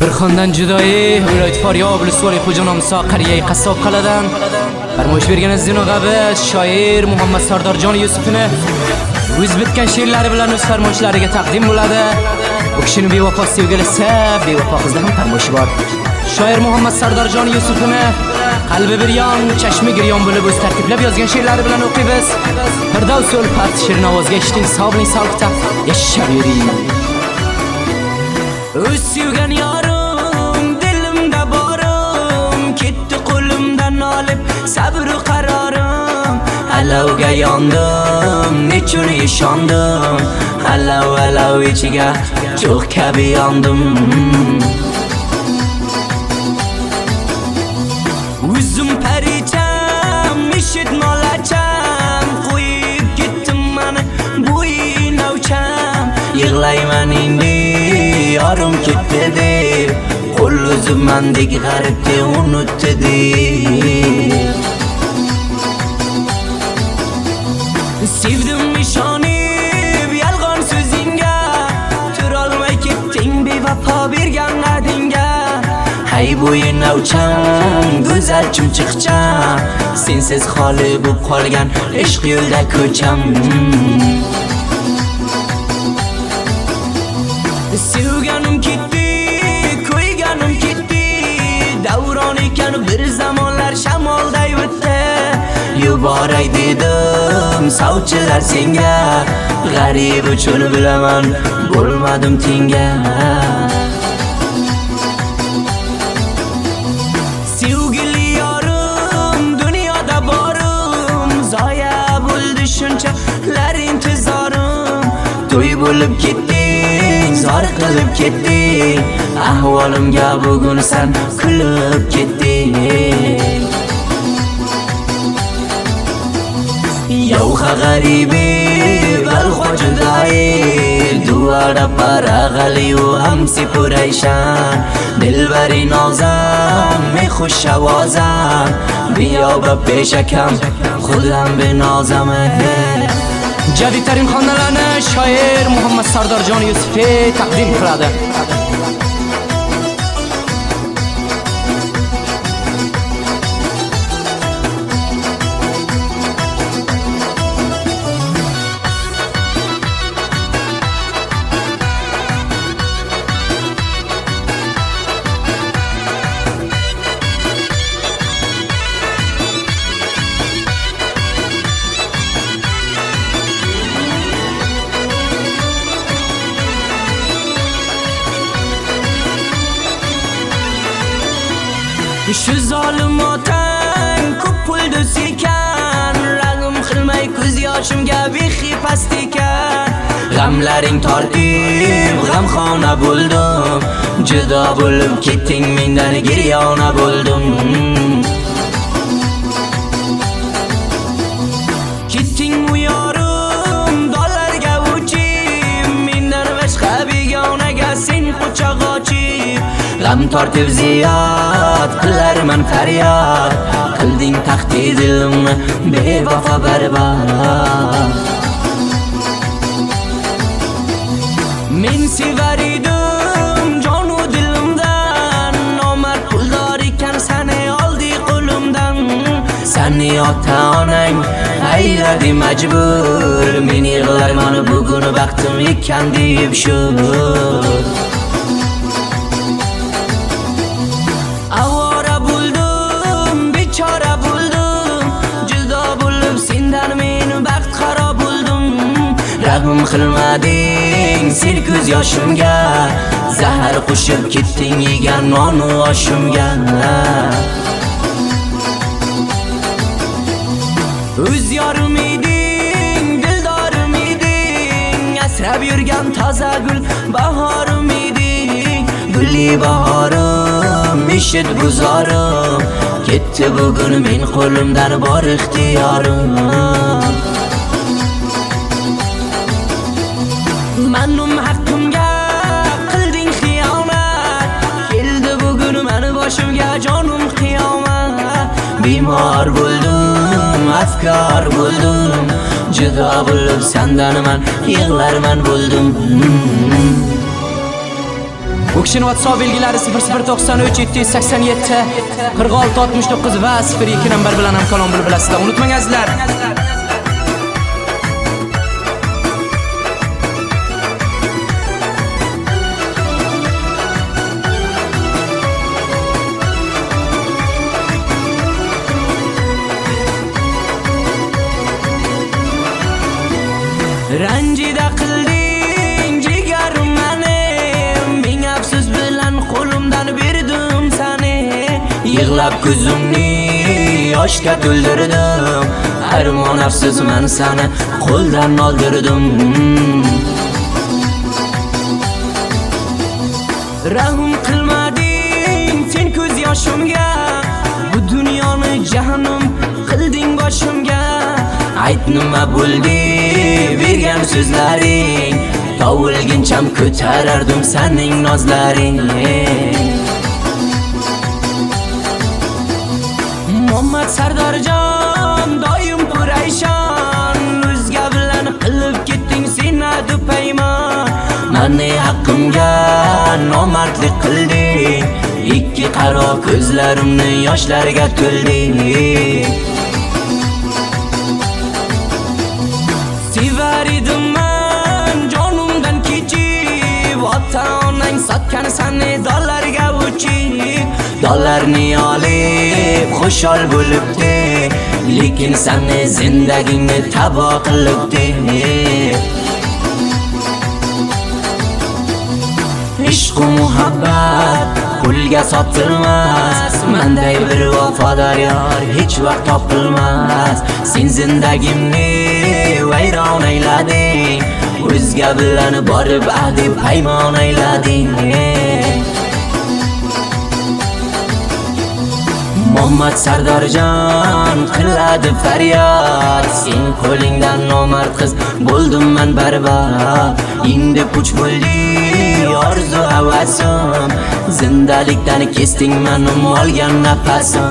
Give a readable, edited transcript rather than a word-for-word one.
Bir xondan judoyi viloyat Faryab Lusvoli Xo'janom Soqariya qassob qaladan farmoyish bergan zinog'abi shoir Muhammad Sardorjon Yusufni o'z bitgan she'rlari bilan o'z farmoyishlariga taqdim bo'ladi. Bu kishini bevafo sevgilisi, bevafo qizda ham farmoyishi bor. Shoir Muhammad Sardorjon Yusufni qalbi bir yon, chashmi giryon bo'lib o'z tartiblab yozgan she'rlari bilan o'qiymiz. Firdavs Ulfat shirin ovozga eshitting, sog'ling sog'likda yashab yuring. O'z sevgan yorim dilimda borim, ketdi qo'limdan olib sabr qarorim. Alavga yondim, nechun ishondim, alav ichiga cho'g' kabi yondim. O'zim paricham, eshit nolacham, qo'yib ketdim mani bo'yinavcham. Yig'layman endi yorim ketdi deb, qo'l o'zim mandek g'aribga unutdi deb. Sevdim ishonib yolg'on so'zingga, turolmay ketding bevafo bergan qadingga. Hay bo'yinavcham, go'zal chumchiqcham, sensiz xoli bo'lib qolgan ishq yo'lda ko'cham. Sevganim ketdi, ko'yganim ketdi, davron ekan bir zamonlar shamolday o'tdi. Yuboray dedim sovchilar senga, g'arib uchun bilaman bo'lmadim tenga. Sevgili yorim, dunyoda borim, zoya bo'ldi shunchalar intizorim. To'y bo'lib ketding, zor qilib ketding, ahvolimga bugun sen kulib ketding. Yovxa g'aribi balxo judai, duara paraghali u hamsi purayşan. Dilbari nozam, me xush avozam, biyoba peshakam, xudam binozam. Jadidtarin xonalarni shoir Muhammad Sardorjon Yusufi taqdim qiladi. Shu zolim otang ko'p pulni sekan, rag'im qilmay ko'z yoshimga behi past ekan. G'amlaring tortib g'amxona bo'ldim, judo bo'lib ketding mendan giryona bo'ldim. Ketding u yorim dollarga uchib, mendan boshqa begonaga sen quchoq ochib. G'am tortib ziyod qilarman faryod, qilding tahdid dilimni bevafo barbod. Men sevar edim jonu dilimdan, nomard puldor ekan seni oldi qo'limdan. Seni ota-onang ayradi majbur, men yig'layman bugun baxtim ekan deb shu. Avora bo'ldim, bechora bo'ldim, judo bo'lib sendan men baxt xarob bo'ldim. Rahim qilmading sen ko'z yoshimga, zahar qo'shib ketding yegan non oshimga. O'z yorim eding, dildorim eding, asrab yurgan toza gul bahorim eding. Gulli bahorim, eshit guzorim, ketdi bugun men qo'limdan bor ixtiyorim. Manum haqqimga qilding xiyonat, keldi bugun meni boshimga jonim qiyomat. Bemor bo'ldim, afkor bo'ldim, judo bo'lib sendan men yig'larman bo'ldim. Bu kishining WhatsApp belgilari 0093 787 46 69 va 02 number bilan ham kalom bo'lib bilasizlar. Unutmang azizlar. Ranjida qilding jigarim meni, ming afsus bilan qo'limdan berdim seni. Yig'lab ko'zimni yoshga to'ldirdim, armon afsus men seni qo'ldan oldirdim. Rahim qilmading sen ko'z yoshimga, bu dunyoni jahannam qilding boshimga. Ayt nima bo'ldi bergan so'zlaring, tovulgincham ko'tarardim sening nozlaring. Muhammad Sardorjon doim purayshon, o'zga bilan qilib ketding sen adu paymon. Meni haqqimga nomardlik qilding, ikki qaro ko'zlarimni yoshlarga to'lding. Sevar edim men jonimdan kechib, ota-onang sotgan seni dollarga o'chib. Dollarni olib xushol bo'libdi, lekin seni zindagingni tabo qilibdi. Ishq va muhabbat pulga sotilmas, menday bir vafodor yor hech vaqt topilmas. Sen zindagimni vayron aylading, o'zga bilan borib ahdi paymon aylading. Muhammad Sardorjon qiladi faryod, sen qo'lingdan nomard qiz bo'ldim men barbod. Endi puch bo'ldi orzu havasim, zindalikdan kesding mening olgan nafasim.